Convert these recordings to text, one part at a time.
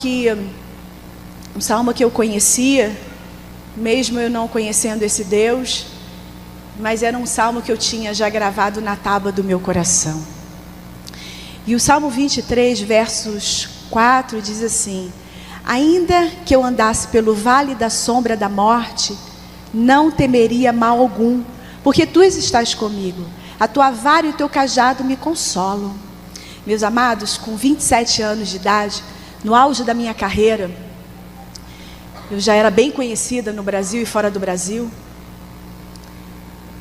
um salmo que eu conhecia, mesmo eu não conhecendo esse Deus, mas era um salmo que eu tinha já gravado na tábua do meu coração. E o Salmo 23, versos 4, diz assim: ainda que eu andasse pelo vale da sombra da morte, não temeria mal algum, porque tu estás comigo, a tua vara e o teu cajado me consolam. Meus amados, com 27 anos de idade, no auge da minha carreira, eu já era bem conhecida no Brasil e fora do Brasil,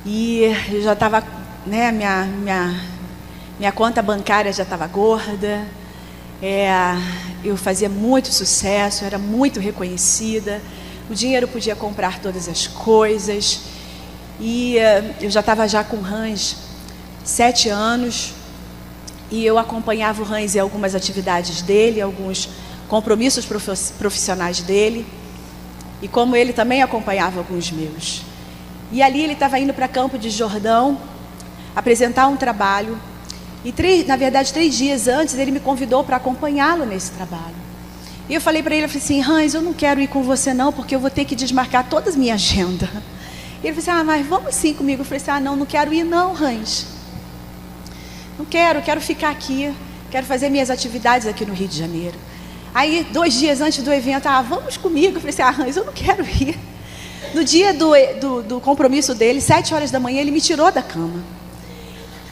e eu já estava, né, minha conta bancária já estava gorda, eu fazia muito sucesso, era muito reconhecida, o dinheiro podia comprar todas as coisas, e eu já estava já com o Hans 7 anos, e eu acompanhava o Hans em algumas atividades dele, alguns compromissos profissionais dele, e como ele também acompanhava alguns meus. E ali ele estava indo para Campo de Jordão apresentar um trabalho, e 3 dias antes ele me convidou para acompanhá-lo nesse trabalho. E eu falei para ele, eu falei assim: Hans, eu não quero ir com você não, porque eu vou ter que desmarcar toda a minha agenda. E ele falou assim: mas vamos sim comigo. Eu falei assim: não quero ir não, Hans. Não quero ficar aqui, quero fazer minhas atividades aqui no Rio de Janeiro. Aí 2 dias antes do evento, vamos comigo. Eu falei assim: Hans, eu não quero ir. No dia do compromisso dele, 7 horas da manhã, ele me tirou da cama.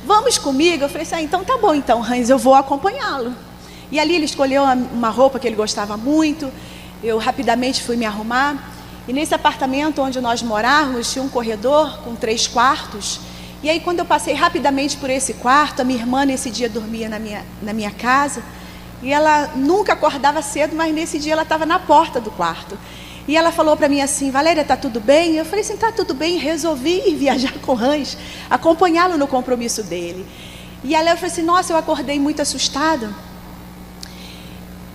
Vamos comigo? Eu falei assim: então tá bom, então, Hans, eu vou acompanhá-lo. E ali ele escolheu uma roupa que ele gostava muito. Eu rapidamente fui me arrumar. E nesse apartamento onde nós morávamos, tinha um corredor com 3 quartos. E aí quando eu passei rapidamente por esse quarto, a minha irmã nesse dia dormia na minha casa. E ela nunca acordava cedo, mas nesse dia ela estava na porta do quarto. E ela falou para mim assim: Valéria, tá tudo bem? Eu falei assim: tá tudo bem. Resolvi ir viajar com o Hans, acompanhá-lo no compromisso dele. E ela falou assim: nossa, eu acordei muito assustada.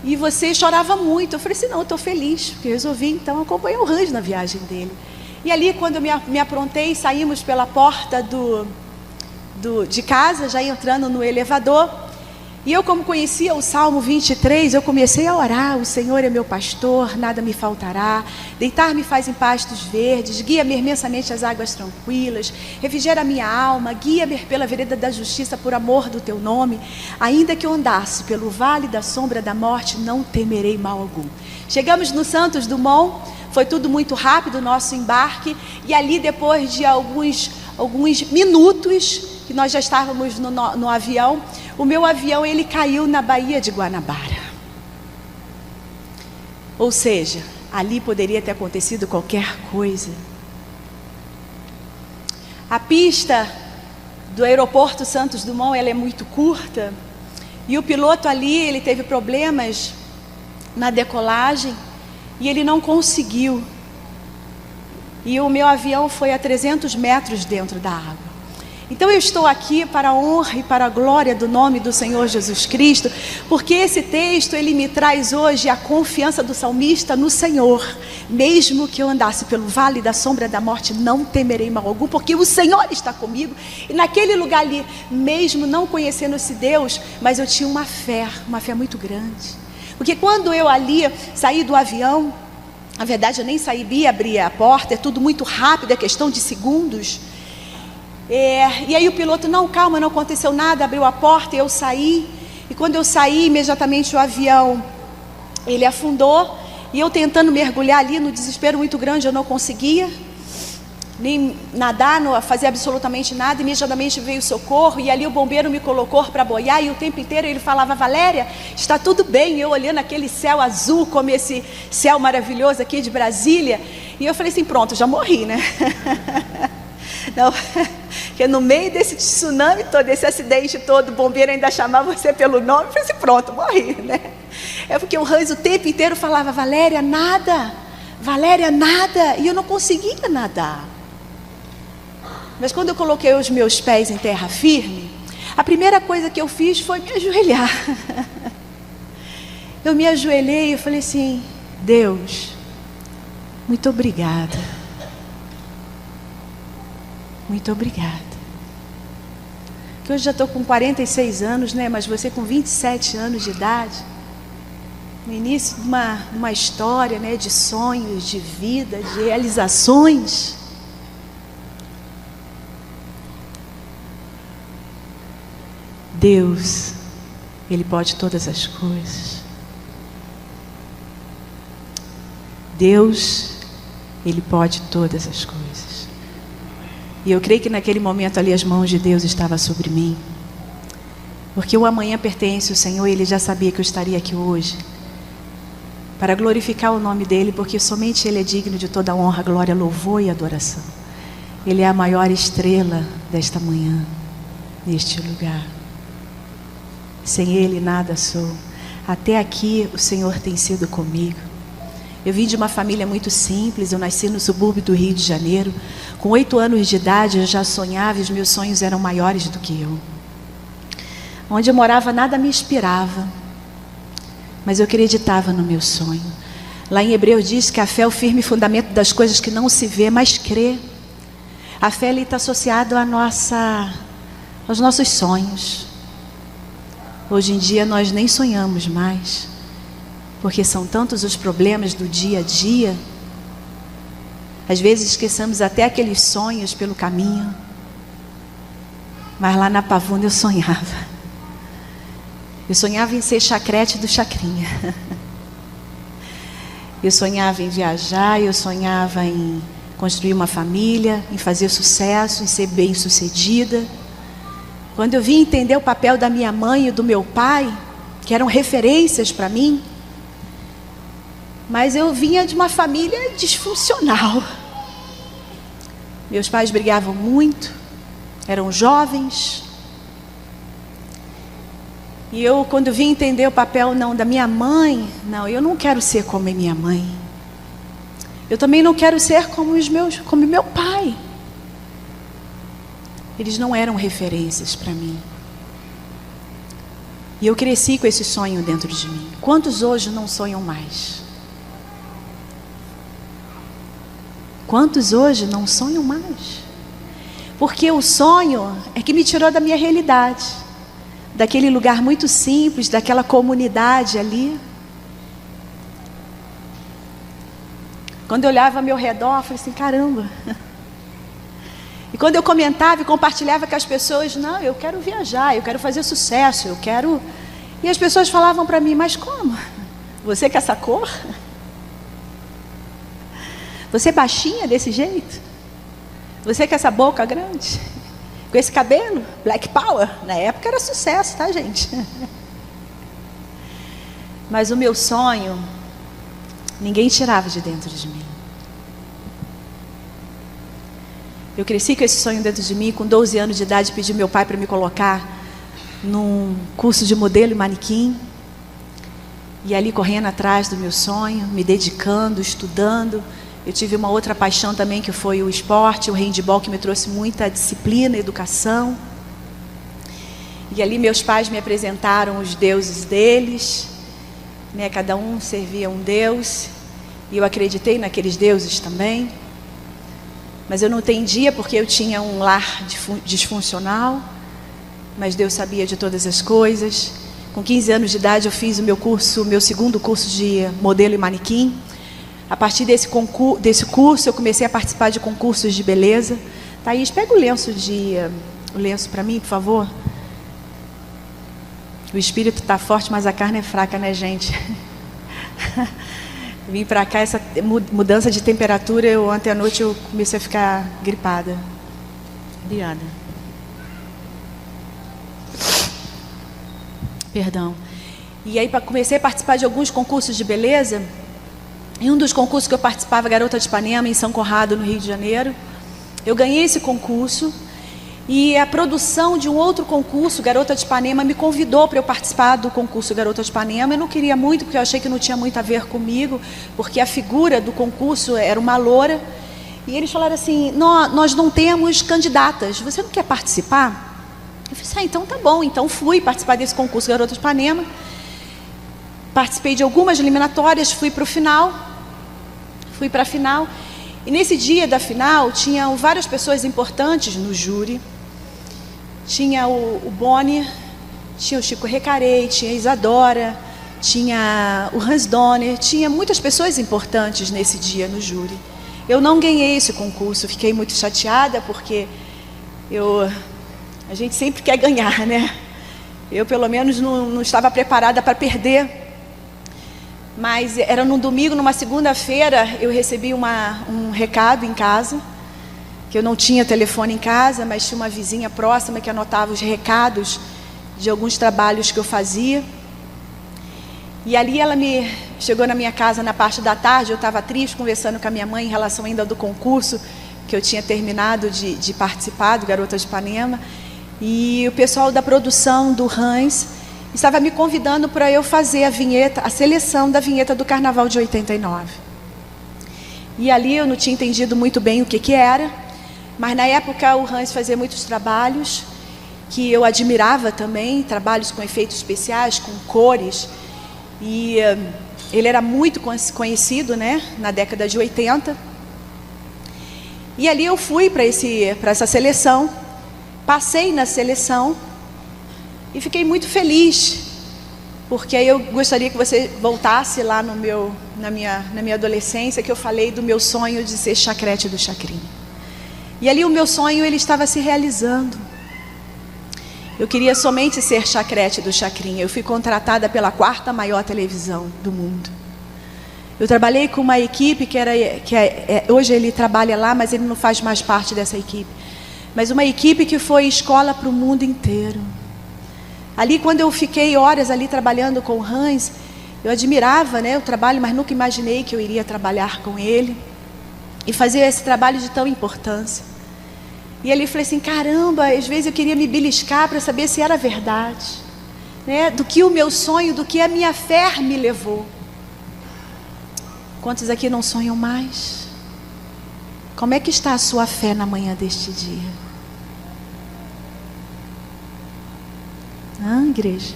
E você chorava muito. Eu falei assim: não, eu estou feliz, porque eu resolvi então acompanhar o Hans na viagem dele. E ali quando eu me aprontei, saímos pela porta de casa, já entrando no elevador. E eu, como conhecia o Salmo 23, eu comecei a orar: o Senhor é meu pastor, nada me faltará, deitar-me faz em pastos verdes, guia-me imensamente às águas tranquilas, refrigera a minha alma, guia-me pela vereda da justiça por amor do teu nome. Ainda que eu andasse pelo vale da sombra da morte, não temerei mal algum. Chegamos no Santos Dumont, foi tudo muito rápido o nosso embarque, e ali depois de alguns minutos que nós já estávamos no avião, o meu avião ele caiu na Baía de Guanabara. Ou seja, ali poderia ter acontecido qualquer coisa. A pista do aeroporto Santos Dumont, ela é muito curta, e o piloto ali, ele teve problemas na decolagem e ele não conseguiu. E o meu avião foi a 300 metros dentro da água. Então eu estou aqui para a honra e para a glória do nome do Senhor Jesus Cristo, porque esse texto ele me traz hoje a confiança do salmista no Senhor. Mesmo que eu andasse pelo vale da sombra da morte, não temerei mal algum, porque o Senhor está comigo. E naquele lugar ali, mesmo não conhecendo esse Deus, mas eu tinha uma fé muito grande. Porque quando eu ali saí do avião, na verdade eu nem saí, abri a porta, é tudo muito rápido, é questão de segundos. E aí o piloto: não, calma, não aconteceu nada, abriu a porta e eu saí. E quando eu saí, imediatamente o avião ele afundou, e eu tentando mergulhar ali no desespero muito grande, eu não conseguia nem nadar, não fazer absolutamente nada. Imediatamente veio o socorro, e ali o bombeiro me colocou para boiar, e o tempo inteiro ele falava: Valéria, está tudo bem. Eu olhando aquele céu azul, como esse céu maravilhoso aqui de Brasília, e eu falei assim: pronto, já morri, né? Não, porque no meio desse tsunami todo, desse acidente todo, o bombeiro ainda chamava você pelo nome. Eu falei assim: pronto, morri, né? É porque o Hans o tempo inteiro falava: Valéria, nada, Valéria, nada. E eu não conseguia nadar. Mas quando eu coloquei os meus pés em terra firme, a primeira coisa que eu fiz foi me ajoelhar. Eu me ajoelhei e falei assim: Deus, muito obrigada. Muito obrigada. Que hoje já estou com 46 anos, né? Mas você com 27 anos de idade. no início de uma história, né, de sonhos, de vida, de realizações. Deus, Ele pode todas as coisas. Deus, Ele pode todas as coisas. E eu creio que naquele momento ali as mãos de Deus estavam sobre mim. Porque o amanhã pertence ao Senhor, Ele já sabia que eu estaria aqui hoje para glorificar o nome dEle, porque somente Ele é digno de toda a honra, glória, louvor e adoração. Ele é a maior estrela desta manhã, neste lugar. Sem Ele nada sou. Até aqui o Senhor tem sido comigo. Eu vim de uma família muito simples, eu nasci no subúrbio do Rio de Janeiro. Com 8 anos de idade eu já sonhava e os meus sonhos eram maiores do que eu. Onde eu morava nada me inspirava, mas eu acreditava no meu sonho. Lá em Hebreus diz que a fé é o firme fundamento das coisas que não se vê, mas crê. A fé está associada aos nossos sonhos. Hoje em dia nós nem sonhamos mais, porque são tantos os problemas do dia a dia. Às vezes esquecemos até aqueles sonhos pelo caminho. Mas lá na Pavuna eu sonhava. Eu sonhava em ser chacrete do Chacrinha. Eu sonhava em viajar, eu sonhava em construir uma família, em fazer sucesso, em ser bem-sucedida. Quando eu vim entender o papel da minha mãe e do meu pai, que eram referências para mim, mas eu vinha de uma família disfuncional. Meus pais brigavam muito, eram jovens. E eu, quando vim entender o papel da minha mãe, eu não quero ser como a minha mãe. Eu também não quero ser como meu pai. Eles não eram referências para mim. E eu cresci com esse sonho dentro de mim. Quantos hoje não sonham mais? Quantos hoje não sonham mais? Porque o sonho é que me tirou da minha realidade, daquele lugar muito simples, daquela comunidade ali. Quando eu olhava ao meu redor, eu falei assim, caramba. E quando eu comentava e compartilhava com as pessoas, não, eu quero viajar, eu quero fazer sucesso, eu quero... E as pessoas falavam para mim, mas como? Você com essa cor? Você é baixinha desse jeito? Você com essa boca grande? Com esse cabelo? Black Power? Na época era sucesso, tá, gente? Mas o meu sonho, ninguém tirava de dentro de mim. Eu cresci com esse sonho dentro de mim. Com 12 anos de idade, pedi meu pai para me colocar num curso de modelo e manequim. E ali correndo atrás do meu sonho, me dedicando, estudando. Eu tive uma outra paixão também, que foi o esporte, o handebol, que me trouxe muita disciplina, educação. E ali meus pais me apresentaram os deuses deles, né? Cada um servia um deus, e eu acreditei naqueles deuses também. Mas eu não entendia porque eu tinha um lar disfuncional, mas Deus sabia de todas as coisas. Com 15 anos de idade eu fiz o meu segundo curso de modelo e manequim. A partir desse curso eu comecei a participar de concursos de beleza. Thaís, pega o lenço para mim, por favor. O espírito está forte, mas a carne é fraca, né, gente? Vim para cá, essa mudança de temperatura, ontem à noite eu comecei a ficar gripada. Obrigada. Perdão. E aí comecei a participar de alguns concursos de beleza. Em um dos concursos que eu participava, Garota de Ipanema, em São Conrado, no Rio de Janeiro, eu ganhei esse concurso. E a produção de um outro concurso, Garota de Ipanema, me convidou para eu participar do concurso Garota de Ipanema. Eu não queria muito, porque eu achei que não tinha muito a ver comigo, porque a figura do concurso era uma loura. E eles falaram assim, nós não temos candidatas, você não quer participar? Eu falei, então tá bom. Então fui participar desse concurso Garota de Ipanema. Participei de algumas eliminatórias, fui para a final. E nesse dia da final, tinham várias pessoas importantes no júri. Tinha o Boni, tinha o Chico Recarei, tinha a Isadora, tinha o Hans Donner, tinha muitas pessoas importantes nesse dia no júri. Eu não ganhei esse concurso, fiquei muito chateada porque a gente sempre quer ganhar, né? Eu pelo menos não estava preparada para perder. Mas era num domingo, numa segunda-feira, eu recebi um recado em casa, que eu não tinha telefone em casa, mas tinha uma vizinha próxima que anotava os recados de alguns trabalhos que eu fazia. E ali ela chegou na minha casa na parte da tarde. Eu estava triste, conversando com a minha mãe em relação ainda do concurso que eu tinha terminado de participar, do Garota de Ipanema. E o pessoal da produção do Hans estava me convidando para eu fazer a seleção da vinheta do Carnaval de 89. E ali eu não tinha entendido muito bem o que era, mas na época o Hans fazia muitos trabalhos que eu admirava também, trabalhos com efeitos especiais, com cores. E ele era muito conhecido, né, na década de 80. E ali eu fui para essa seleção, passei na seleção e fiquei muito feliz, porque aí eu gostaria que você voltasse lá na minha adolescência, que eu falei do meu sonho de ser chacrete do Chacrinha. E ali o meu sonho ele estava se realizando. Eu queria somente ser chacrete do Chacrinha. Eu fui contratada pela 4ª maior televisão do mundo. Eu trabalhei com uma equipe hoje ele trabalha lá, mas ele não faz mais parte dessa equipe. Mas uma equipe que foi escola para o mundo inteiro. Ali, quando eu fiquei horas ali trabalhando com o Hans, eu admirava, né, o trabalho, mas nunca imaginei que eu iria trabalhar com ele e fazer esse trabalho de tão importância. E ele falou assim, caramba, às vezes eu queria me beliscar para saber se era verdade, né, do que o meu sonho, do que a minha fé me levou. Quantos aqui não sonham mais? Como é que está a sua fé na manhã deste dia? Igreja,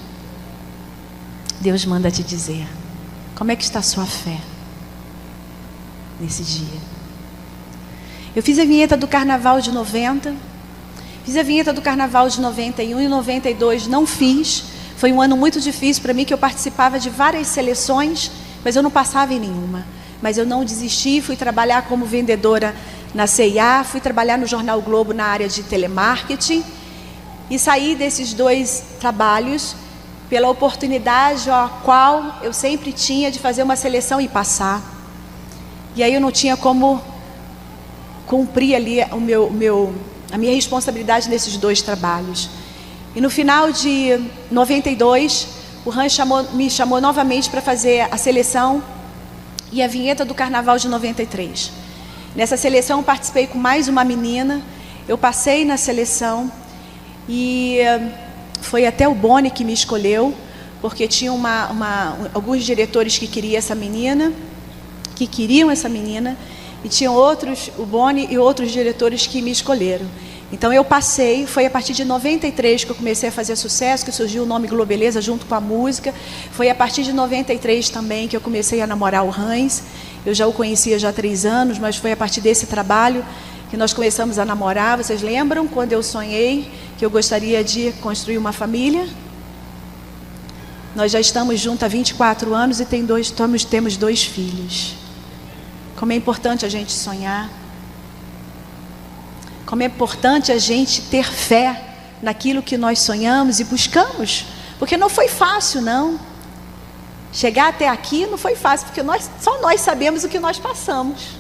Deus manda te dizer, como é que está a sua fé nesse dia? Eu fiz a vinheta do Carnaval de 90, fiz a vinheta do Carnaval de 91 e 92 não fiz. Foi um ano muito difícil para mim, que eu participava de várias seleções, mas eu não passava em nenhuma. Mas eu não desisti, fui trabalhar como vendedora na CIA, fui trabalhar no Jornal Globo na área de telemarketing. E saí desses 2 trabalhos pela oportunidade a qual eu sempre tinha de fazer uma seleção e passar. E aí eu não tinha como cumprir ali a minha responsabilidade nesses 2 trabalhos. E no final de 92, o Hans me chamou novamente para fazer a seleção e a vinheta do Carnaval de 93. Nessa seleção eu participei com mais uma menina, eu passei na seleção. E foi até o Boni que me escolheu, porque tinha alguns diretores que queriam essa menina, e tinham o Boni e outros diretores que me escolheram. Então eu passei, foi a partir de 93 que eu comecei a fazer sucesso, que surgiu o nome Globeleza junto com a música. Foi a partir de 93 também que eu comecei a namorar o Hans. Eu já o conhecia já há 3 anos, mas foi a partir desse trabalho que nós começamos a namorar. Vocês lembram quando eu sonhei que eu gostaria de construir uma família? Nós já estamos juntos há 24 anos e temos 2 filhos. Como é importante a gente sonhar. Como é importante a gente ter fé naquilo que nós sonhamos e buscamos. Porque não foi fácil, não. Chegar até aqui não foi fácil, porque só nós sabemos o que nós passamos.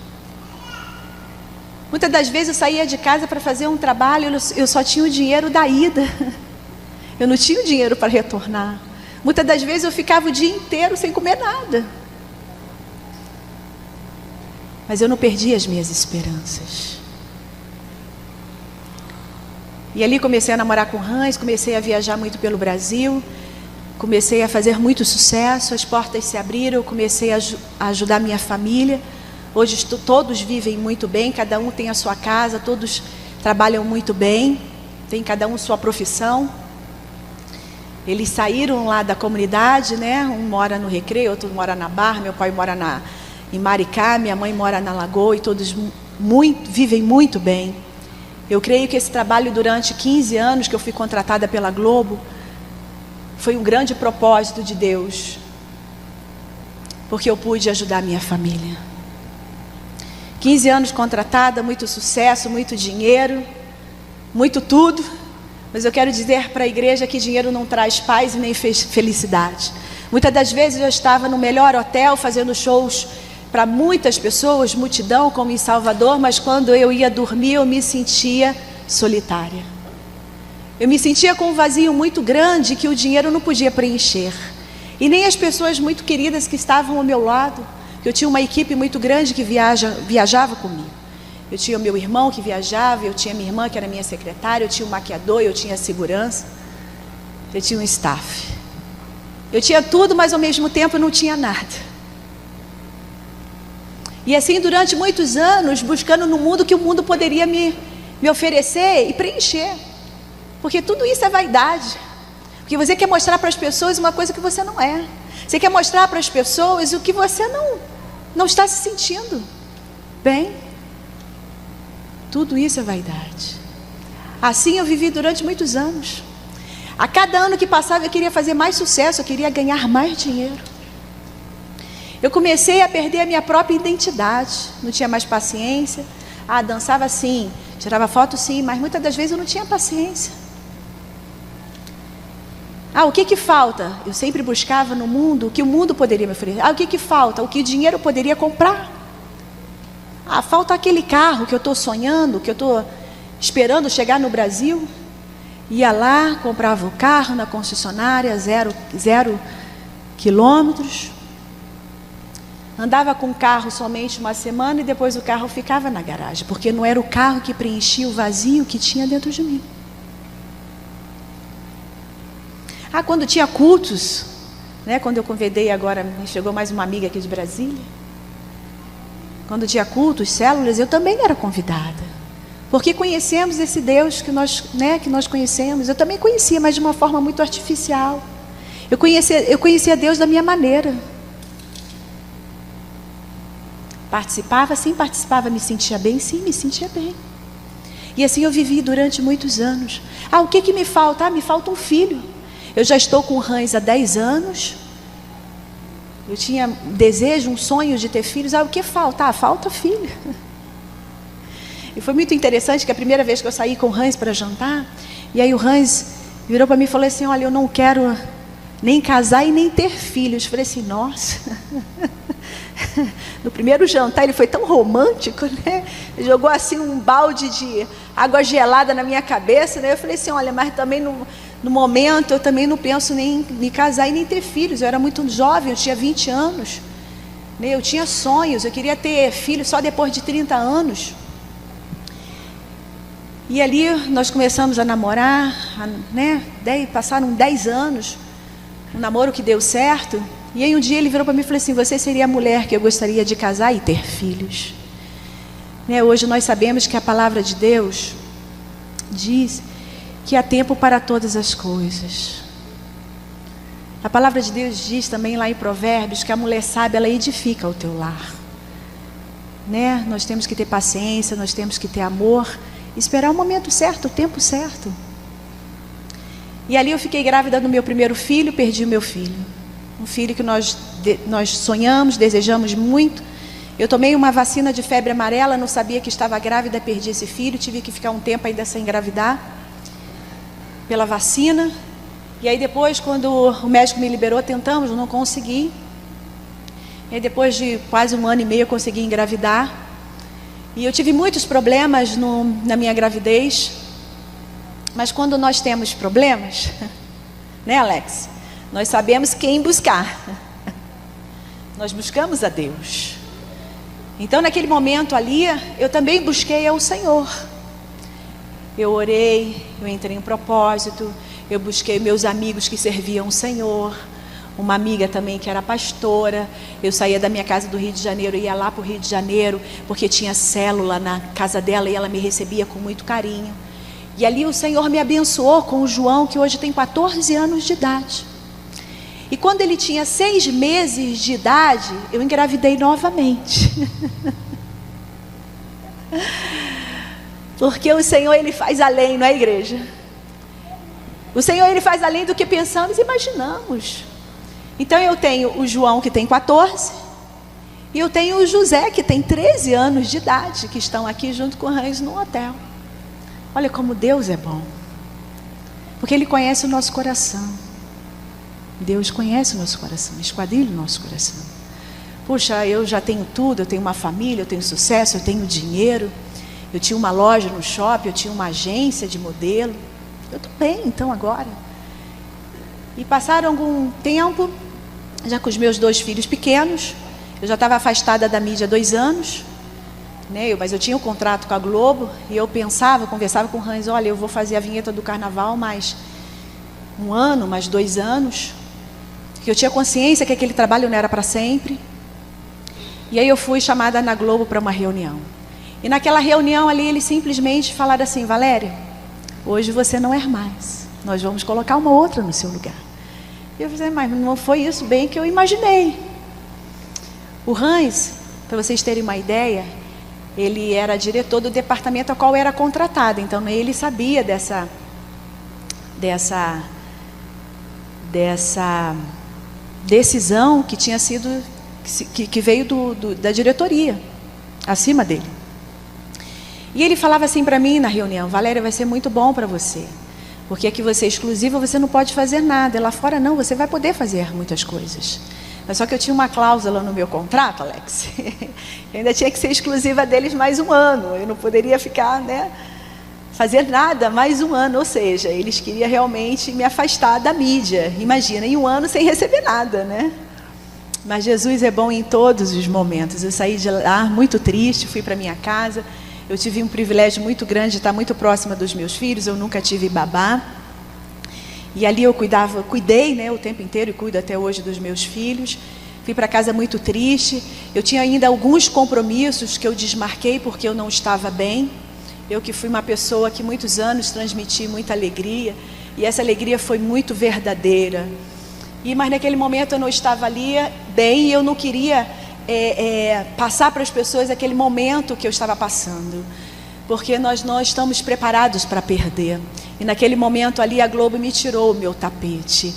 Muitas das vezes eu saía de casa para fazer um trabalho, eu só tinha o dinheiro da ida. Eu não tinha o dinheiro para retornar. Muitas das vezes eu ficava o dia inteiro sem comer nada. Mas eu não perdi as minhas esperanças. E ali comecei a namorar com o Hans, comecei a viajar muito pelo Brasil, comecei a fazer muito sucesso, as portas se abriram, eu comecei a ajudar minha família. Hoje todos vivem muito bem, cada um tem a sua casa, todos trabalham muito bem, tem cada um sua profissão. Eles saíram lá da comunidade, né? Um mora no Recreio, outro mora na Barra, meu pai mora em Maricá, minha mãe mora na Lagoa, e todos vivem muito bem. Eu creio que esse trabalho durante 15 anos que eu fui contratada pela Globo foi um grande propósito de Deus porque eu pude ajudar minha família. 15 anos contratada, muito sucesso, muito dinheiro, muito tudo. Mas eu quero dizer para a igreja que dinheiro não traz paz e nem felicidade. Muitas das vezes eu estava no melhor hotel fazendo shows para muitas pessoas, multidão, como em Salvador, mas quando eu ia dormir eu me sentia solitária. Eu me sentia com um vazio muito grande que o dinheiro não podia preencher. E nem as pessoas muito queridas que estavam ao meu lado. Eu tinha uma equipe muito grande que viajava comigo. Eu tinha o meu irmão que viajava, eu tinha minha irmã que era minha secretária, eu tinha um maquiador, eu tinha segurança, eu tinha um staff. Eu tinha tudo, mas ao mesmo tempo eu não tinha nada. E assim durante muitos anos, buscando no mundo o que o mundo poderia me oferecer e preencher. Porque tudo isso é vaidade. Porque você quer mostrar para as pessoas uma coisa que você não é. Você quer mostrar para as pessoas o que você não está se sentindo bem. Tudo isso é vaidade. Assim eu vivi durante muitos anos. A cada ano que passava eu queria fazer mais sucesso, eu queria ganhar mais dinheiro. Eu comecei a perder a minha própria identidade. Não tinha mais paciência. Dançava sim, tirava foto sim, mas muitas das vezes eu não tinha paciência. O que falta? Eu sempre buscava no mundo o que o mundo poderia me oferecer. O que falta? O que o dinheiro poderia comprar. Falta aquele carro que eu estou sonhando, que eu estou esperando chegar no Brasil. Ia lá, comprava o carro na concessionária, zero quilômetros. Andava com o carro somente uma semana e depois o carro ficava na garagem, porque não era o carro que preenchia o vazio que tinha dentro de mim. Quando tinha cultos, né, quando eu convidei agora, chegou mais uma amiga aqui de Brasília. Quando tinha cultos, células, eu também era convidada. Porque conhecemos esse Deus que nós conhecemos. Eu também conhecia, mas de uma forma muito artificial. Eu conhecia Deus da minha maneira. Participava, sim, participava. Me sentia bem, sim, me sentia bem. E assim eu vivi durante muitos anos. O que me falta? Me falta um filho. Eu já estou com o Hans há 10 anos. Eu tinha um desejo, um sonho de ter filhos. O que falta? Falta filho. E foi muito interessante que a primeira vez que eu saí com o Hans para jantar, e aí o Hans virou para mim e falou assim: olha, eu não quero nem casar e nem ter filhos. Eu falei assim, nossa. No primeiro jantar ele foi tão romântico, né? Ele jogou assim um balde de água gelada na minha cabeça, né? Eu falei assim, olha, mas também no momento eu também não penso nem me casar e nem ter filhos. Eu era muito jovem, eu tinha 20 anos, né? Eu tinha sonhos, eu queria ter filhos só depois de 30 anos. E ali nós começamos a namorar, né? Passaram 10 anos, um namoro que deu certo. E aí um dia ele virou para mim e falou assim: você seria a mulher que eu gostaria de casar e ter filhos, né? Hoje nós sabemos que a palavra de Deus diz que há tempo para todas as coisas. A palavra de Deus diz também lá em Provérbios que a mulher sábia, ela edifica o teu lar, né? Nós temos que ter paciência, nós temos que ter amor, esperar o momento certo, o tempo certo. E ali eu fiquei grávida do meu primeiro filho, perdi o meu filho. Um filho que nós sonhamos, desejamos muito. Eu tomei uma vacina de febre amarela, não sabia que estava grávida, perdi esse filho. Tive que ficar um tempo ainda sem engravidar pela vacina. E aí depois, quando o médico me liberou, tentamos, não consegui. E aí depois de quase 1 ano e meio eu consegui engravidar. E eu tive muitos problemas na minha gravidez. Mas quando nós temos problemas, né, Alex? Nós sabemos quem buscar. Nós buscamos a Deus. Então naquele momento ali, eu também busquei ao Senhor. Eu orei, eu entrei em propósito, eu busquei meus amigos que serviam o Senhor. Uma amiga também que era pastora. Eu saía da minha casa do Rio de Janeiro, ia lá para o Rio de Janeiro, porque tinha célula na casa dela e ela me recebia com muito carinho. E ali o Senhor me abençoou com o João, que hoje tem 14 anos de idade. E quando ele tinha 6 meses de idade, eu engravidei novamente. Porque o Senhor, Ele faz além, não é, igreja? O Senhor, Ele faz além do que pensamos e imaginamos. Então eu tenho o João, que tem 14, e eu tenho o José, que tem 13 anos de idade, que estão aqui junto com o Hans no hotel. Olha como Deus é bom, porque Ele conhece o nosso coração. Deus conhece o nosso coração, esquadrilha o nosso coração. Puxa, eu já tenho tudo, eu tenho uma família, eu tenho sucesso, eu tenho dinheiro, eu tinha uma loja no shopping, eu tinha uma agência de modelo, eu estou bem então agora. E passaram algum tempo, já com os meus 2 filhos pequenos, eu já estava afastada da mídia há 2 anos, né? Mas eu tinha um contrato com a Globo, e eu pensava, conversava com o Hans, olha, eu vou fazer a vinheta do carnaval mais 1 ano, mais 2 anos, que eu tinha consciência que aquele trabalho não era para sempre. E aí eu fui chamada na Globo para uma reunião. E naquela reunião ali, eles simplesmente falaram assim: Valéria, hoje você não é mais, nós vamos colocar uma outra no seu lugar. E eu falei, mas não foi isso bem que eu imaginei. O Hans, para vocês terem uma ideia, ele era diretor do departamento ao qual era contratado. Então ele sabia dessa decisão que tinha sido, que veio da diretoria, acima dele. E ele falava assim para mim na reunião: Valéria, vai ser muito bom para você, porque aqui você é exclusiva, você não pode fazer nada. Lá fora não, você vai poder fazer muitas coisas. Mas só que eu tinha uma cláusula no meu contrato, Alex, eu ainda tinha que ser exclusiva deles mais 1 ano. Eu não poderia ficar, né, fazer nada mais 1 ano. Ou seja, eles queriam realmente me afastar da mídia. Imagina, em 1 ano sem receber nada, né? Mas Jesus é bom em todos os momentos. Eu saí de lá muito triste, fui para minha casa. Eu tive um privilégio muito grande de estar muito próxima dos meus filhos. Eu nunca tive babá. E ali eu cuidei, né, o tempo inteiro, e cuido até hoje dos meus filhos. Fui para casa muito triste. Eu tinha ainda alguns compromissos que eu desmarquei porque eu não estava bem. Eu que fui uma pessoa que muitos anos transmiti muita alegria. E essa alegria foi muito verdadeira. Mas naquele momento eu não estava ali bem, e eu não queria passar para as pessoas aquele momento que eu estava passando, porque nós não estamos preparados para perder. E naquele momento ali a Globo me tirou o meu tapete.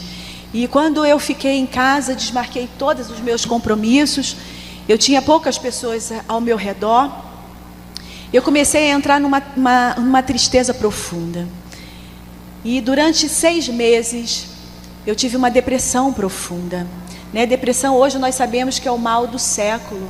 E quando eu fiquei em casa, desmarquei todos os meus compromissos, eu tinha poucas pessoas ao meu redor, eu comecei a entrar numa tristeza profunda. E durante 6 meses eu tive uma depressão profunda, né? Depressão hoje nós sabemos que é o mal do século,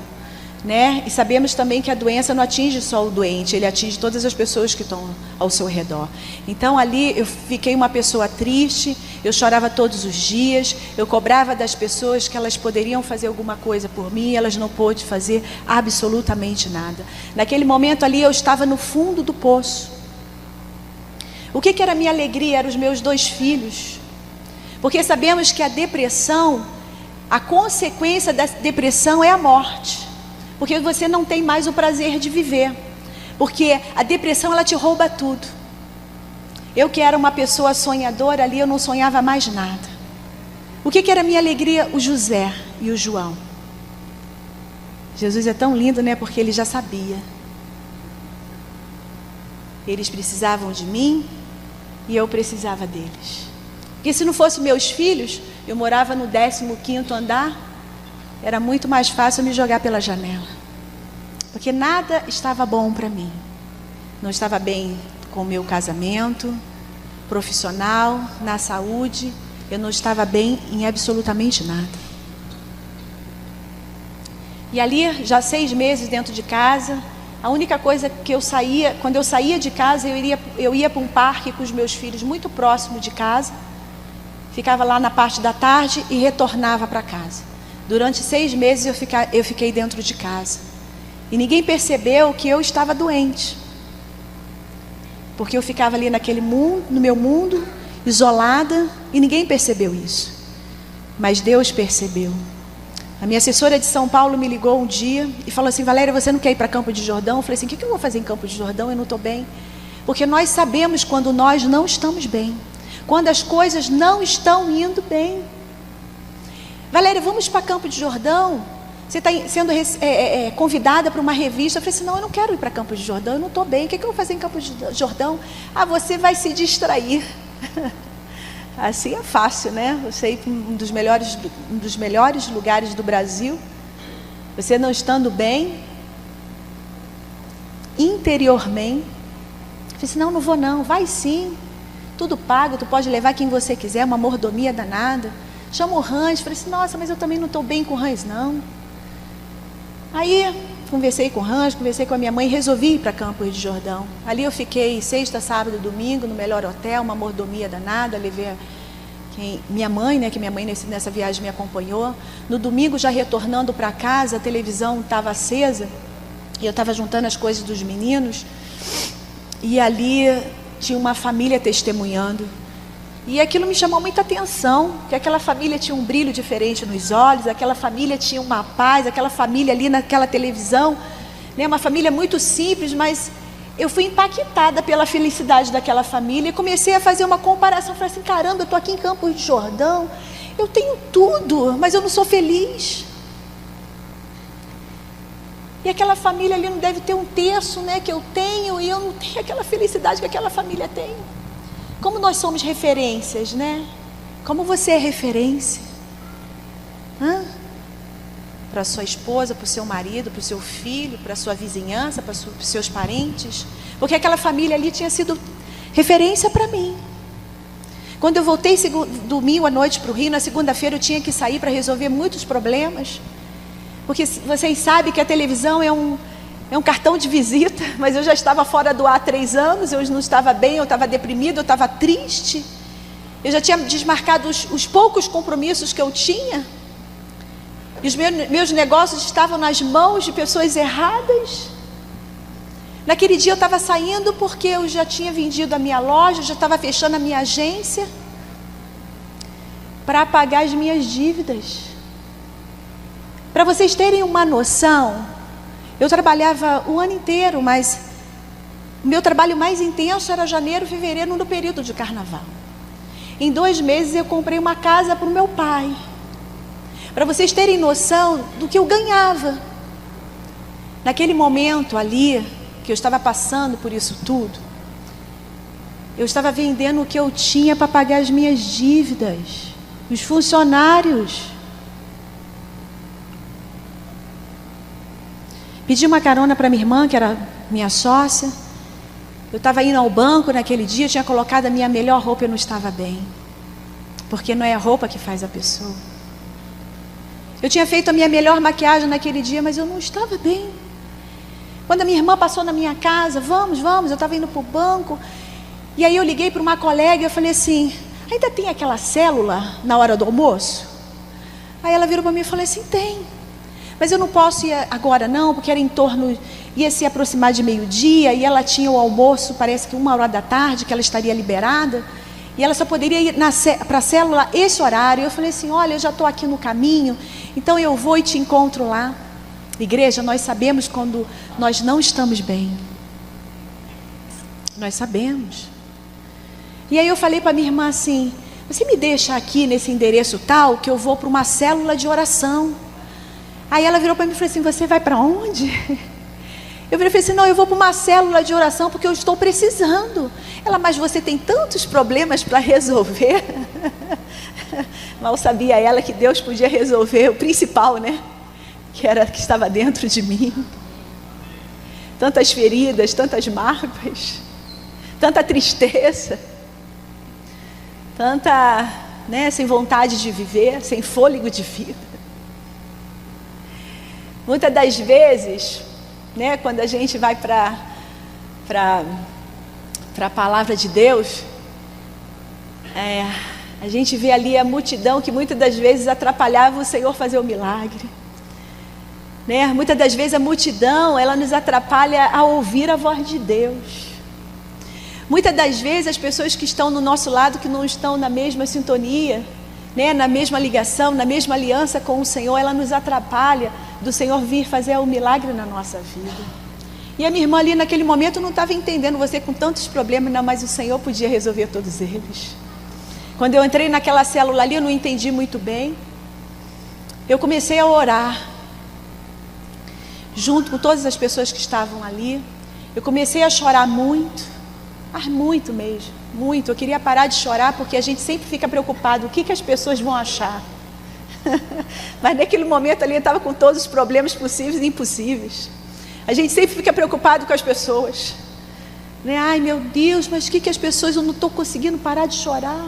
né? E sabemos também que a doença não atinge só o doente, ele atinge todas as pessoas que estão ao seu redor. Então ali eu fiquei uma pessoa triste, eu chorava todos os dias, eu cobrava das pessoas que elas poderiam fazer alguma coisa por mim, elas não pôde fazer absolutamente nada. Naquele momento ali eu estava no fundo do poço. O que era a minha alegria? Eram os meus 2 filhos. Porque sabemos que a depressão, a consequência da depressão é a morte. Porque você não tem mais o prazer de viver. Porque a depressão, ela te rouba tudo. Eu que era uma pessoa sonhadora ali, eu não sonhava mais nada. O que era a minha alegria? O José e o João. Jesus é tão lindo, né? Porque ele já sabia. Eles precisavam de mim e eu precisava deles. Porque se não fossem meus filhos, eu morava no 15º andar, era muito mais fácil me jogar pela janela. Porque nada estava bom para mim. Não estava bem com o meu casamento, profissional, na saúde. Eu não estava bem em absolutamente nada. E ali, já 6 meses dentro de casa, a única coisa que eu saía, quando eu saía de casa, eu ia para um parque com os meus filhos muito próximo de casa. Ficava lá na parte da tarde e retornava para casa. Durante 6 meses eu fiquei dentro de casa. E ninguém percebeu que eu estava doente. Porque eu ficava ali naquele mundo, no meu mundo, isolada, e ninguém percebeu isso. Mas Deus percebeu. A minha assessora de São Paulo me ligou um dia e falou assim: Valéria, você não quer ir para Campo de Jordão? Eu falei assim: o que eu vou fazer em Campo de Jordão? Eu não estou bem. Porque nós sabemos quando nós não estamos bem. Quando as coisas não estão indo bem. Valéria, vamos para Campo de Jordão? Você está sendo convidada para uma revista. Eu falei assim: não, eu não quero ir para Campo de Jordão, eu não estou bem. O que eu vou fazer em Campo de Jordão? Ah, você vai se distrair. assim é fácil, né? Você ir para um dos melhores lugares do Brasil, você não estando bem, interiormente. Eu falei assim, não vou não. Vai sim, tudo pago, tu pode levar quem você quiser, uma mordomia danada. Chama o Hans. Falei assim, nossa, mas eu também não estou bem com o Hans não. Aí conversei com o Hans, conversei com a minha mãe, resolvi ir para Campos de Jordão. Ali eu fiquei sexta, sábado e domingo no melhor hotel, uma mordomia danada, levei minha mãe, né, que minha mãe nessa viagem me acompanhou. No domingo, já retornando para casa, a televisão estava acesa e eu estava juntando as coisas dos meninos e ali tinha uma família testemunhando. E aquilo me chamou muita atenção, que aquela família tinha um brilho diferente nos olhos, aquela família tinha uma paz, aquela família ali naquela televisão, né, uma família muito simples, mas eu fui impactada pela felicidade daquela família e comecei a fazer uma comparação. Falei assim, caramba, eu estou aqui em Campos de Jordão, eu tenho tudo, mas eu não sou feliz. E aquela família ali não deve ter um terço, né, que eu tenho, e eu não tenho aquela felicidade que aquela família tem. Como nós somos referências, né? Como você é referência? Para sua esposa, para o seu marido, para o seu filho, para a sua vizinhança, para os seus parentes. Porque aquela família ali tinha sido referência para mim. Quando eu voltei domingo à noite para o Rio, na segunda-feira eu tinha que sair para resolver muitos problemas. Porque vocês sabem que a televisão é um cartão de visita, mas eu já estava fora do ar há 3 anos, eu não estava bem, eu estava deprimida, eu estava triste. Eu já tinha desmarcado os poucos compromissos que eu tinha. E os meus negócios estavam nas mãos de pessoas erradas. Naquele dia eu estava saindo porque eu já tinha vendido a minha loja, já estava fechando a minha agência para pagar as minhas dívidas. Para vocês terem uma noção, eu trabalhava o ano inteiro, mas o meu trabalho mais intenso era janeiro, fevereiro, no período de carnaval. Em 2 meses eu comprei uma casa para o meu pai. Para vocês terem noção do que eu ganhava. Naquele momento ali, que eu estava passando por isso tudo, eu estava vendendo o que eu tinha para pagar as minhas dívidas, os funcionários. Pedi uma carona para minha irmã, que era minha sócia. Eu estava indo ao banco naquele dia, eu tinha colocado a minha melhor roupa e eu não estava bem. Porque não é a roupa que faz a pessoa. Eu tinha feito a minha melhor maquiagem naquele dia, mas eu não estava bem. Quando a minha irmã passou na minha casa, vamos, eu estava indo para o banco. E aí eu liguei para uma colega e eu falei assim, ainda tem aquela célula na hora do almoço? Aí ela virou para mim e falou assim, tem. Mas eu não posso ir agora não, porque era ia se aproximar de meio-dia, e ela tinha o almoço, parece que 1h da tarde, que ela estaria liberada, e ela só poderia ir para a célula esse horário. Eu falei assim, olha, eu já estou aqui no caminho, então eu vou e te encontro lá. Igreja, nós sabemos quando nós não estamos bem. Nós sabemos. E aí eu falei para minha irmã assim, você me deixa aqui nesse endereço tal, que eu vou para uma célula de oração. Aí ela virou para mim e falou assim, você vai para onde? Eu falei assim, não, eu vou para uma célula de oração porque eu estou precisando. Ela, mas você tem tantos problemas para resolver. Mal sabia ela que Deus podia resolver o principal, né? Que estava dentro de mim. Tantas feridas, tantas mágoas, tanta tristeza, tanta, né, sem vontade de viver, sem fôlego de vida. Muitas das vezes, né, quando a gente vai para a palavra de Deus, a gente vê ali a multidão que muitas das vezes atrapalhava o Senhor fazer o milagre. Né? Muitas das vezes a multidão, ela nos atrapalha a ouvir a voz de Deus. Muitas das vezes as pessoas que estão no nosso lado, que não estão na mesma sintonia, né, na mesma ligação, na mesma aliança com o Senhor, ela nos atrapalha do Senhor vir fazer o milagre na nossa vida. E a minha irmã ali naquele momento não estava entendendo, você com tantos problemas, não, mas o Senhor podia resolver todos eles. Quando eu entrei naquela célula ali, eu não entendi muito bem. Eu comecei a orar, junto com todas as pessoas que estavam ali. Eu comecei a chorar muito. Mas muito mesmo, muito. Eu queria parar de chorar porque a gente sempre fica preocupado, o que as pessoas vão achar? Mas naquele momento ali eu estava com todos os problemas possíveis e impossíveis. A gente sempre fica preocupado com as pessoas, né? Ai meu Deus, mas o que as pessoas, eu não estou conseguindo parar de chorar.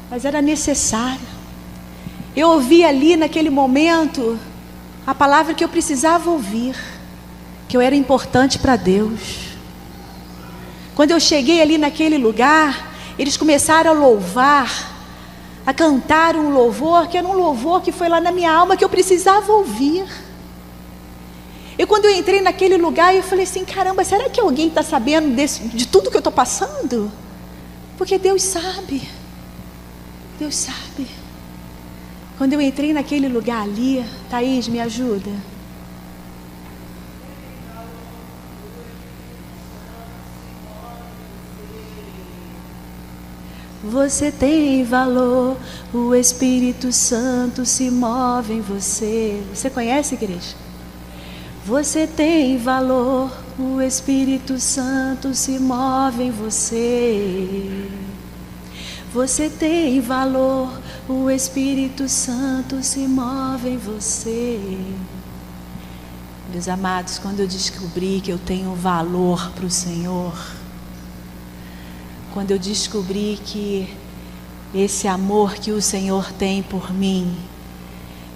Mas era necessário. Eu ouvi ali naquele momento a palavra que eu precisava ouvir, que eu era importante para Deus. Quando eu cheguei ali naquele lugar, eles começaram a louvar, a cantar um louvor, que era um louvor que foi lá na minha alma, que eu precisava ouvir. E quando eu entrei naquele lugar, eu falei assim, caramba, será que alguém está sabendo de tudo que eu estou passando? Porque Deus sabe. Deus sabe. Quando eu entrei naquele lugar ali, Thaís, me ajuda. Você tem valor, o Espírito Santo se move em você. Você conhece, igreja? Você tem valor, o Espírito Santo se move em você. Você tem valor, o Espírito Santo se move em você. Meus amados, quando eu descobri que eu tenho valor para o Senhor, quando eu descobri que esse amor que o Senhor tem por mim,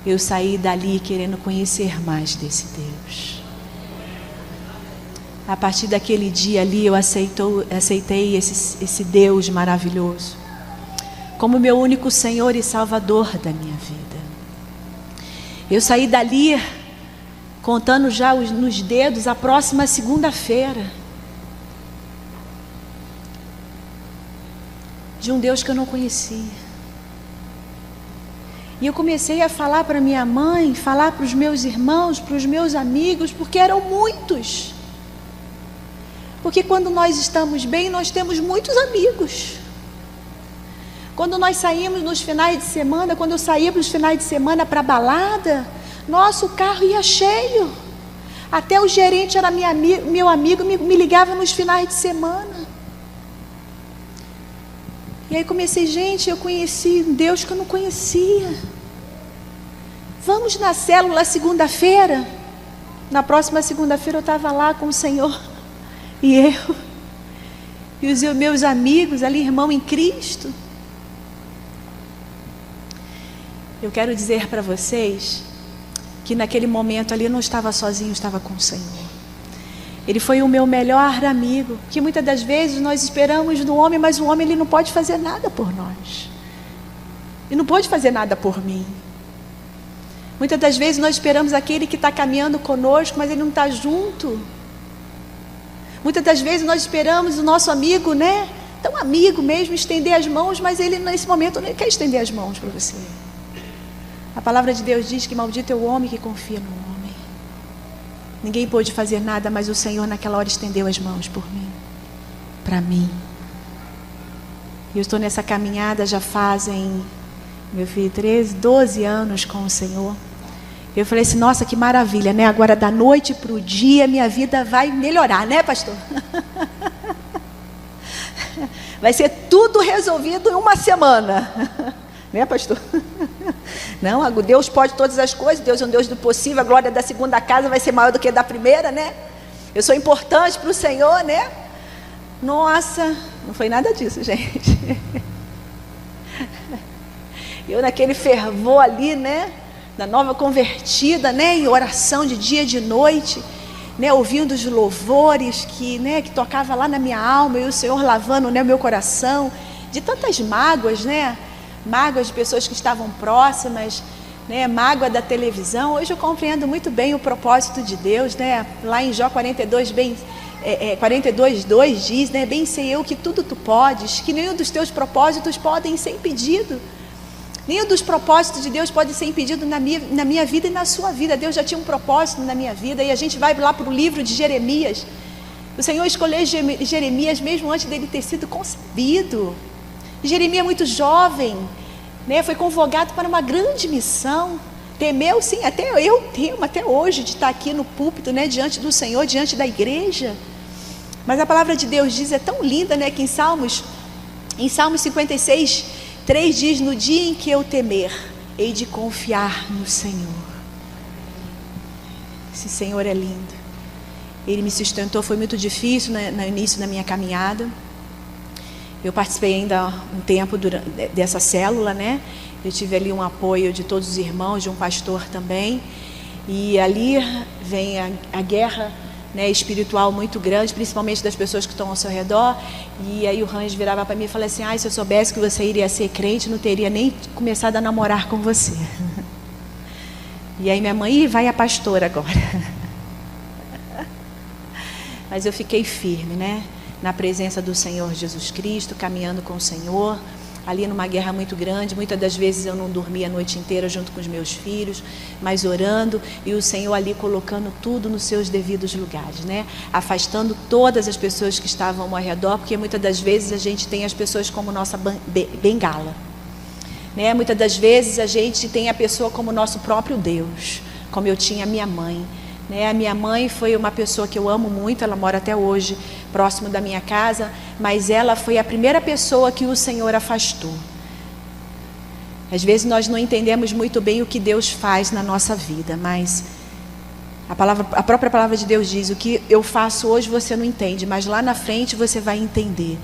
eu saí dali querendo conhecer mais desse Deus. A partir daquele dia ali eu aceitei esse Deus maravilhoso como meu único Senhor e Salvador da minha vida. Eu saí dali contando já nos dedos a próxima segunda-feira, de um Deus que eu não conhecia. E eu comecei a falar para minha mãe, falar para os meus irmãos, para os meus amigos, porque eram muitos. Porque quando nós estamos bem, nós temos muitos amigos. Quando nós saímos nos finais de semana, quando eu saía para os finais de semana para a balada, nosso carro ia cheio. Até o gerente era meu amigo, me ligava nos finais de semana. E aí comecei, gente, eu conheci um Deus que eu não conhecia. Vamos na célula segunda-feira. Na próxima segunda-feira eu estava lá com o Senhor. E eu. E os meus amigos ali, irmão em Cristo. Eu quero dizer para vocês que naquele momento ali eu não estava sozinho, eu estava com o Senhor. Ele foi o meu melhor amigo, que muitas das vezes nós esperamos do homem, mas o homem ele não pode fazer nada por nós. Ele não pode fazer nada por mim. Muitas das vezes nós esperamos aquele que está caminhando conosco, mas ele não está junto. Muitas das vezes nós esperamos o nosso amigo, né? Tão amigo mesmo, estender as mãos, mas ele nesse momento não quer estender as mãos para você. A palavra de Deus diz que maldito é o homem que confia no homem. Ninguém pôde fazer nada, mas o Senhor naquela hora estendeu as mãos por mim, para mim. E eu estou nessa caminhada já fazem, meu filho, 12 anos com o Senhor. Eu falei assim, nossa, que maravilha, né? Agora da noite para o dia minha vida vai melhorar, né, pastor? Vai ser tudo resolvido em uma semana. Né, pastor? Não, Deus pode todas as coisas, Deus é um Deus do possível, a glória da segunda casa vai ser maior do que a da primeira, né? Eu sou importante para o Senhor, né? Nossa, não foi nada disso, gente. Eu naquele fervor ali, né? Da nova convertida, né? Em oração de dia e de noite, né? Ouvindo os louvores que, né? Que tocava lá na minha alma, e o Senhor lavando, né? O meu coração, de tantas mágoas, né? Mágoas de pessoas que estavam próximas, né? Mágoa da televisão. Hoje eu compreendo muito bem o propósito de Deus, né? Lá em Jó 42, 42:2 diz, né? Bem sei eu que tudo tu podes, que nenhum dos teus propósitos podem ser impedido. Nenhum dos propósitos de Deus pode ser impedido na minha vida e na sua vida. Deus já tinha um propósito na minha vida. E a gente vai lá para o livro de Jeremias. O Senhor escolheu Jeremias mesmo antes dele ter sido concebido. Jeremias muito jovem, né? Foi convocado para uma grande missão. Temeu, sim, até eu temo até hoje de estar aqui no púlpito, né? Diante do Senhor, diante da igreja. Mas a palavra de Deus diz, é tão linda, né, que em Salmos 56, 3 diz: no dia em que eu temer, hei de confiar no Senhor. Esse Senhor é lindo. Ele me sustentou, foi muito difícil no início da minha caminhada. Eu participei ainda um tempo dessa célula, né? Eu tive ali um apoio de todos os irmãos, de um pastor também. E ali vem a guerra, né, espiritual muito grande, principalmente das pessoas que estão ao seu redor. E aí o Hans virava para mim e falava assim: se eu soubesse que você iria ser crente, não teria nem começado a namorar com você. E aí minha mãe: vai a pastora agora. Mas eu fiquei firme, né, na presença do Senhor Jesus Cristo, caminhando com o Senhor, ali numa guerra muito grande. Muitas das vezes eu não dormia a noite inteira junto com os meus filhos, mas orando, e o Senhor ali colocando tudo nos seus devidos lugares, né? Afastando todas as pessoas que estavam ao redor, porque muitas das vezes a gente tem as pessoas como nossa bengala, né? Muitas das vezes a gente tem a pessoa como nosso próprio Deus, como eu tinha a minha mãe. A minha mãe foi uma pessoa que eu amo muito, ela mora até hoje próximo da minha casa, mas ela foi a primeira pessoa que o Senhor afastou. Às vezes nós não entendemos muito bem o que Deus faz na nossa vida, mas a própria palavra de Deus diz: o que eu faço hoje você não entende, mas lá na frente você vai entender,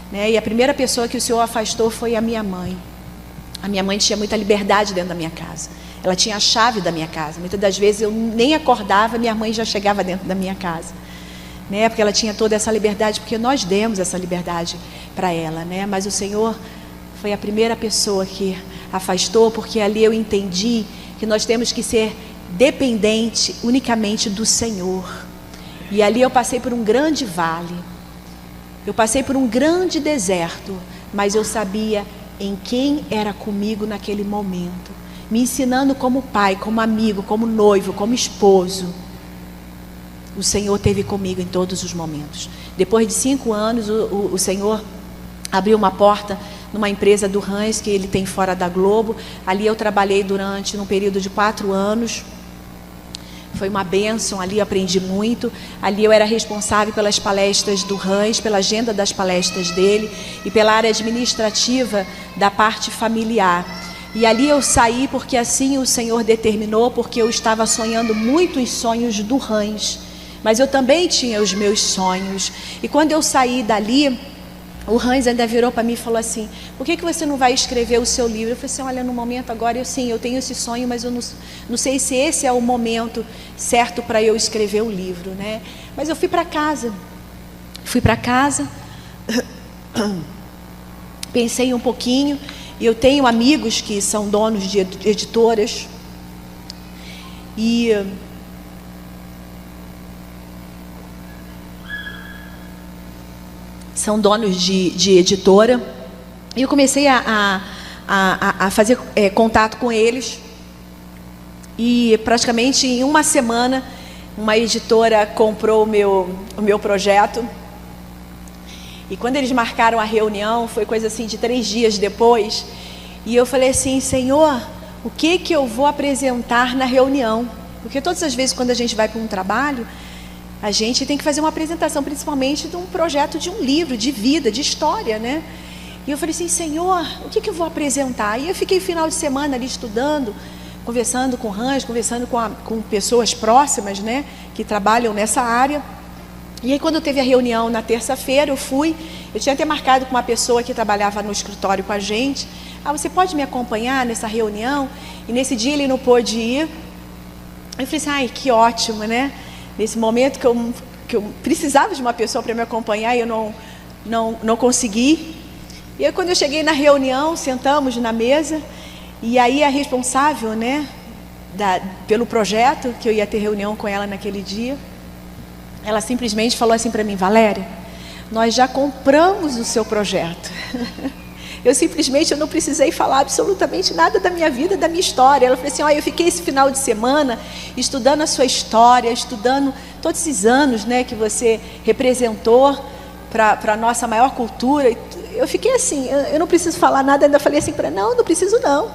né? E a primeira pessoa que o Senhor afastou foi a minha mãe. A minha mãe tinha muita liberdade dentro da minha casa. Ela tinha a chave da minha casa. Muitas das vezes eu nem acordava, minha mãe já chegava dentro da minha casa, né? Porque ela tinha toda essa liberdade, porque nós demos essa liberdade para ela, né? Mas o Senhor foi a primeira pessoa que afastou, porque ali eu entendi que nós temos que ser dependente unicamente do Senhor. E ali eu passei por um grande vale, eu passei por um grande deserto, mas eu sabia em quem era comigo naquele momento, me ensinando como pai, como amigo, como noivo, como esposo. O Senhor esteve comigo em todos os momentos. Depois de 5 anos, o Senhor abriu uma porta numa empresa do Hans, que ele tem fora da Globo. Ali eu trabalhei durante um período de 4 anos. Foi uma bênção, ali eu aprendi muito. Ali eu era responsável pelas palestras do Hans, pela agenda das palestras dele e pela área administrativa da parte familiar. E ali eu saí porque assim o Senhor determinou, porque eu estava sonhando muito os sonhos do Hans, mas eu também tinha os meus sonhos. E quando eu saí dali, o Hans ainda virou para mim e falou assim: por que você não vai escrever o seu livro? Eu falei assim: olha, no momento agora eu tenho esse sonho, mas eu não sei se esse é o momento certo para eu escrever o livro, né? Mas eu fui para casa, pensei um pouquinho. E eu tenho amigos que são donos de editoras, e são donos de editora, e eu comecei a fazer contato com eles, e praticamente em uma semana uma editora comprou o meu projeto. E quando eles marcaram a reunião, foi coisa assim de 3 dias depois, e eu falei assim: Senhor, o que eu vou apresentar na reunião? Porque todas as vezes quando a gente vai para um trabalho, a gente tem que fazer uma apresentação, principalmente de um projeto, de um livro, de vida, de história, né? E eu falei assim: Senhor, o que eu vou apresentar? E eu fiquei final de semana ali estudando, conversando com o Hans, conversando com pessoas próximas, né, que trabalham nessa área. E aí quando teve a reunião na terça-feira, eu tinha até marcado com uma pessoa que trabalhava no escritório com a gente: você pode me acompanhar nessa reunião? E nesse dia ele não pôde ir. Eu falei assim: que ótimo, né? Nesse momento que eu precisava de uma pessoa para me acompanhar, e eu não consegui. E aí quando eu cheguei na reunião, sentamos na mesa, e aí a responsável, né, pelo projeto, que eu ia ter reunião com ela naquele dia, ela simplesmente falou assim para mim: Valéria, nós já compramos o seu projeto. Eu não precisei falar absolutamente nada da minha vida, da minha história. Ela falou assim: eu fiquei esse final de semana estudando a sua história, estudando todos esses anos, né, que você representou para a nossa maior cultura. Eu fiquei assim, eu não preciso falar nada. Ainda falei assim para ela: não preciso não.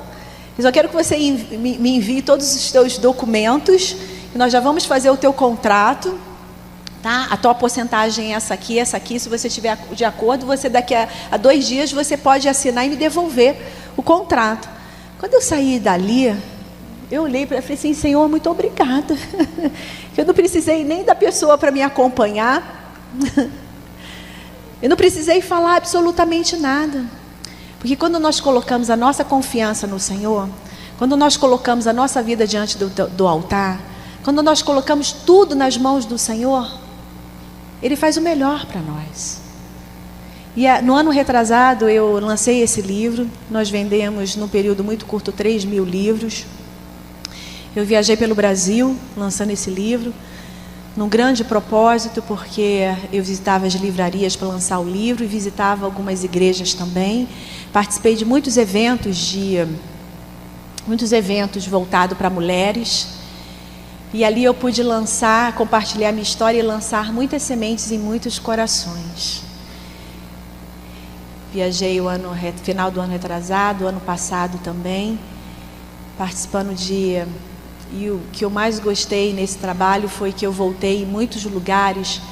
Eu só quero que você me envie todos os seus documentos, e nós já vamos fazer o teu contrato Tá? A tua porcentagem é essa aqui. Se você estiver de acordo, você daqui a 2 dias você pode assinar e me devolver o contrato. Quando eu saí dali, eu olhei para ele e falei assim: Senhor, muito obrigada. Eu não precisei nem da pessoa para me acompanhar. Eu não precisei falar absolutamente nada. Porque quando nós colocamos a nossa confiança no Senhor, quando nós colocamos a nossa vida diante do altar, quando nós colocamos tudo nas mãos do Senhor, Ele faz o melhor para nós. E no ano retrasado eu lancei esse livro. Nós vendemos num período muito curto 3.000 livros. Eu viajei pelo Brasil lançando esse livro, num grande propósito, porque eu visitava as livrarias para lançar o livro e visitava algumas igrejas também. Participei de muitos eventos voltados para mulheres. E ali eu pude compartilhar minha história e lançar muitas sementes em muitos corações. Viajei final do ano retrasado, ano passado também, participando e o que eu mais gostei nesse trabalho foi que eu voltei em muitos lugares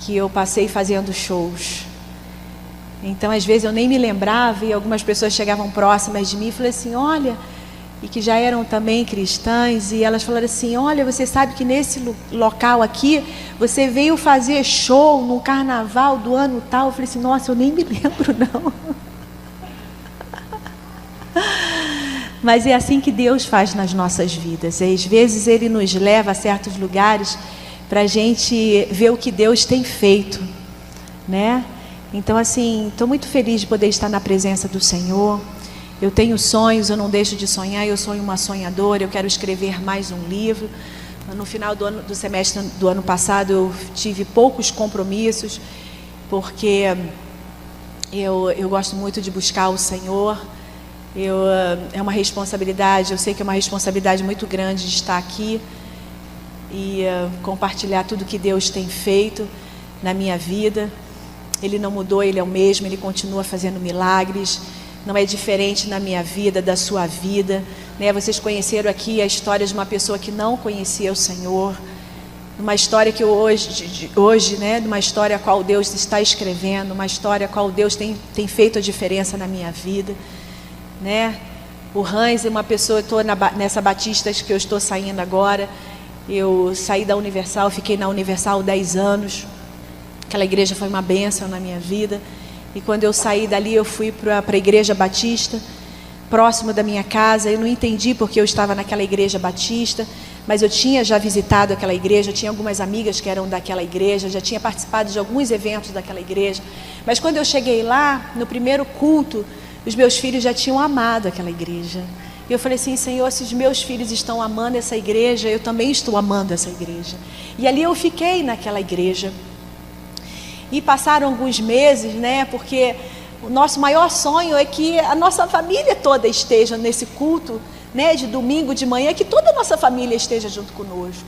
que eu passei fazendo shows. Então, às vezes eu nem me lembrava e algumas pessoas chegavam próximas de mim e falaram assim: olha, e que já eram também cristãs, e elas falaram assim: olha, você sabe que nesse local aqui, você veio fazer show no carnaval do ano tal. Eu falei assim: nossa, eu nem me lembro não. Mas é assim que Deus faz nas nossas vidas. Às vezes Ele nos leva a certos lugares para a gente ver o que Deus tem feito, né? Então, assim, estou muito feliz de poder estar na presença do Senhor. Eu tenho sonhos, eu não deixo de sonhar, eu sou uma sonhadora, eu quero escrever mais um livro. No final do semestre do ano passado eu tive poucos compromissos, porque eu gosto muito de buscar o Senhor. É uma responsabilidade, eu sei que é uma responsabilidade muito grande de estar aqui e compartilhar tudo que Deus tem feito na minha vida. Ele não mudou, Ele é o mesmo, Ele continua fazendo milagres. Não é diferente na minha vida, da sua vida, né? Vocês conheceram aqui a história de uma pessoa que não conhecia o Senhor, uma história que hoje, né? Uma história a qual Deus está escrevendo, uma história a qual Deus tem feito a diferença na minha vida, né? O Hans é uma pessoa, eu estou nessa Batista que eu estou saindo agora. Eu saí da Universal, fiquei na Universal 10 anos. Aquela igreja foi uma bênção na minha vida. E quando eu saí dali, eu fui para a Igreja Batista, próximo da minha casa. Eu não entendi porque eu estava naquela Igreja Batista, mas eu tinha já visitado aquela igreja, eu tinha algumas amigas que eram daquela igreja, já tinha participado de alguns eventos daquela igreja. Mas quando eu cheguei lá, no primeiro culto, os meus filhos já tinham amado aquela igreja. E eu falei assim: Senhor, se os meus filhos estão amando essa igreja, eu também estou amando essa igreja. E ali eu fiquei naquela igreja. E passaram alguns meses, né? Porque o nosso maior sonho é que a nossa família toda esteja nesse culto, né? De domingo de manhã, que toda a nossa família esteja junto conosco.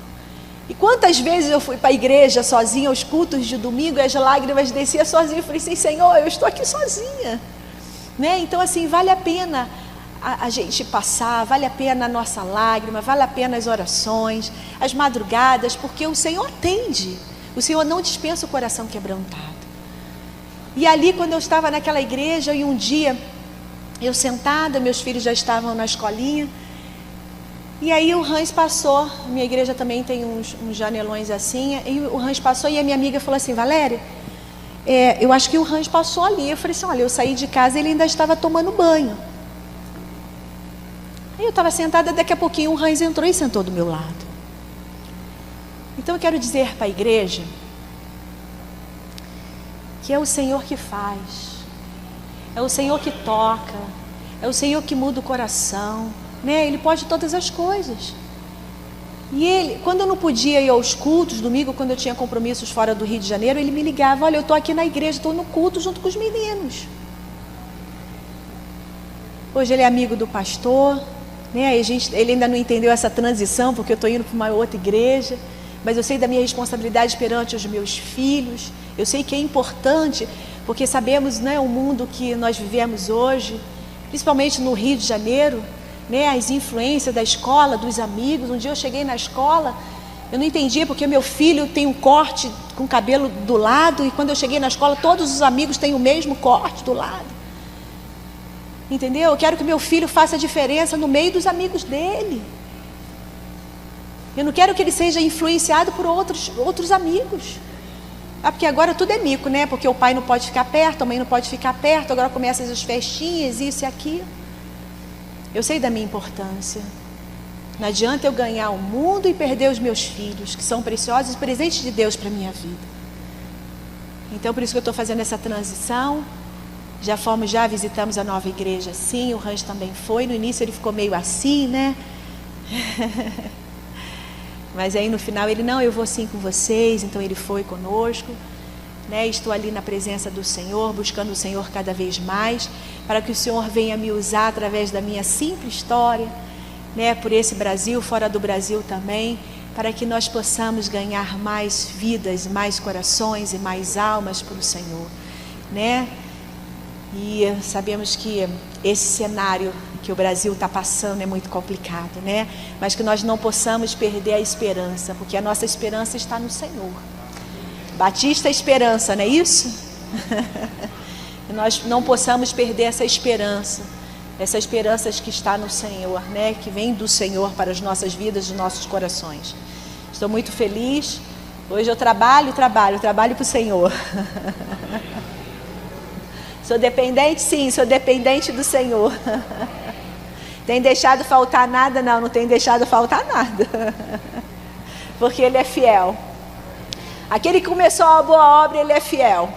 E quantas vezes eu fui para a igreja sozinha, aos cultos de domingo, e as lágrimas desciam sozinha. Eu falei assim: Senhor, eu estou aqui sozinha, né? Então, assim, vale a pena a gente passar, vale a pena a nossa lágrima, vale a pena as orações, as madrugadas, porque o Senhor atende. O Senhor não dispensa o coração quebrantado. E ali, quando eu estava naquela igreja, e um dia, eu sentada, meus filhos já estavam na escolinha, e aí o Hans passou. Minha igreja também tem uns janelões assim, e o Hans passou, e a minha amiga falou assim: Valéria, eu acho que o Hans passou ali. Eu falei assim: olha, eu saí de casa e ele ainda estava tomando banho. Aí eu estava sentada, daqui a pouquinho o Hans entrou e sentou do meu lado. Então eu quero dizer para a igreja que é o Senhor que faz, é o Senhor que toca, é o Senhor que muda o coração, né? Ele pode todas as coisas. E ele, quando eu não podia ir aos cultos, domingo, quando eu tinha compromissos fora do Rio de Janeiro, ele me ligava: olha, eu estou aqui na igreja, estou no culto junto com os meninos. Hoje ele é amigo do pastor, né? Ele ainda não entendeu essa transição, porque eu estou indo para uma outra igreja. Mas eu sei da minha responsabilidade perante os meus filhos. Eu sei que é importante, porque sabemos, né, o mundo que nós vivemos hoje, principalmente no Rio de Janeiro, né, as influências da escola, dos amigos. Um dia eu cheguei na escola Eu não entendia porque meu filho tem um corte com cabelo do lado, e quando eu cheguei na escola, todos os amigos têm o mesmo corte do lado. Entendeu? Eu quero que meu filho faça diferença no meio dos amigos dele. Eu não quero que ele seja influenciado por outros amigos. Porque agora tudo é mico, né? Porque o pai não pode ficar perto, a mãe não pode ficar perto, agora começam as festinhas, isso e aquilo. Eu sei da minha importância. Não adianta eu ganhar o mundo e perder os meus filhos, que são preciosos, presentes de Deus para a minha vida. Então, por isso que eu estou fazendo essa transição. Já visitamos a nova igreja, sim. O Rancho também foi. No início ele ficou meio assim, né? Mas aí no final ele, não, eu vou sim com vocês. Então ele foi conosco, né? Estou ali na presença do Senhor, buscando o Senhor cada vez mais, para que o Senhor venha me usar através da minha simples história, né, por esse Brasil, fora do Brasil também, para que nós possamos ganhar mais vidas, mais corações e mais almas para o Senhor, né? E sabemos que esse cenário que o Brasil está passando é muito complicado, né? Mas que nós não possamos perder a esperança, porque a nossa esperança está no Senhor. Batista Esperança, não é isso? Que nós não possamos perder essa esperança que está no Senhor, né? Que vem do Senhor para as nossas vidas, os nossos corações. Estou muito feliz. Hoje eu trabalho para o Senhor. Sou dependente? Sim, sou dependente do Senhor. Tem deixado faltar nada? Não tem deixado faltar nada. Porque Ele é fiel. Aquele que começou a boa obra, Ele é fiel.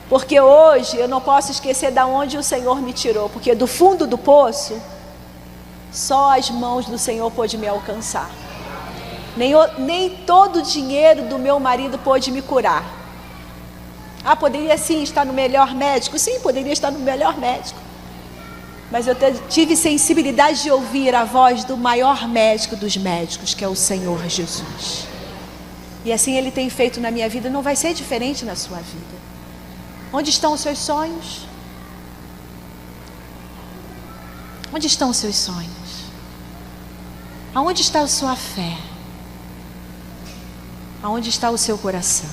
Porque hoje eu não posso esquecer de onde o Senhor me tirou. Porque do fundo do poço, só as mãos do Senhor pôde me alcançar. Nem todo o dinheiro do meu marido pôde me curar. Poderia sim estar no melhor médico? Sim, poderia estar no melhor médico. Mas eu tive sensibilidade de ouvir a voz do maior médico dos médicos, que é o Senhor Jesus. E assim Ele tem feito na minha vida, não vai ser diferente na sua vida. Onde estão os seus sonhos? Onde estão os seus sonhos? Aonde está a sua fé? Aonde está o seu coração?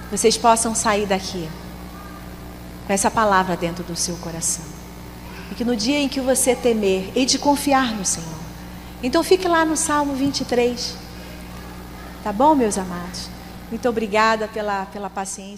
Vocês possam sair daqui com essa palavra dentro do seu coração. E que no dia em que você temer, hei de confiar no Senhor. Então fique lá no Salmo 23. Tá bom, meus amados? Muito obrigada pela paciência.